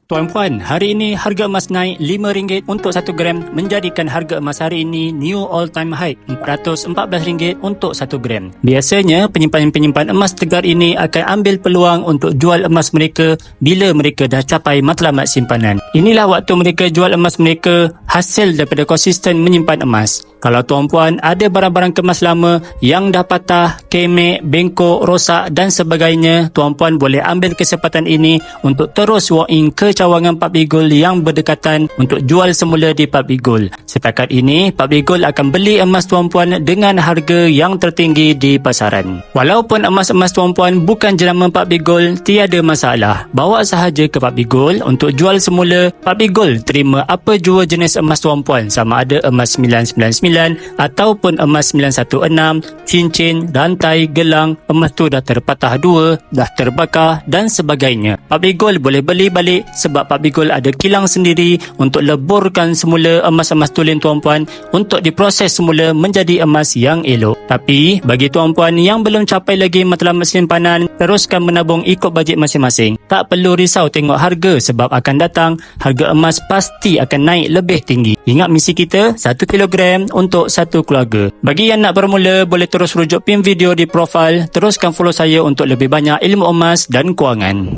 Tuan-puan, hari ini harga emas naik RM5 untuk 1 gram menjadikan harga emas hari ini new all time high RM414 untuk 1 gram. Biasanya penyimpan-penyimpan emas tegar ini akan ambil peluang untuk jual emas mereka bila mereka dah capai matlamat simpanan. Inilah waktu mereka jual emas mereka hasil daripada konsisten menyimpan emas. Kalau tuan-puan ada barang-barang kemas lama yang dah patah, kemek, bengkok, rosak dan sebagainya, tuan-puan boleh ambil kesempatan ini untuk terus walk in ke cawangan Public Gold yang berdekatan untuk jual semula di Public Gold. Setakat ini, Public Gold akan beli emas tuan-puan dengan harga yang tertinggi di pasaran. Walaupun emas-emas tuan-puan bukan jenama Public Gold, tiada masalah. Bawa sahaja ke Public Gold untuk jual semula. Public Gold terima apa jua jenis emas tuan-puan, sama ada emas 999 ataupun emas 916, cincin, rantai, gelang, emas tu dah terpatah dua, dah terbakar dan sebagainya. Public Gold boleh beli balik sebab Public Gold ada kilang sendiri untuk leburkan semula emas-emas tulen tuan-puan untuk diproses semula menjadi emas yang elok. Tapi bagi tuan-puan yang belum capai lagi matlamat simpanan, teruskan menabung ikut bajet masing-masing. Tak perlu risau tengok harga sebab akan datang harga emas pasti akan naik lebih tinggi. Ingat misi kita 1 kilogram untuk 1 keluarga. Bagi yang nak bermula, boleh terus rujuk pin video di profil. Teruskan follow saya untuk lebih banyak ilmu emas dan kewangan.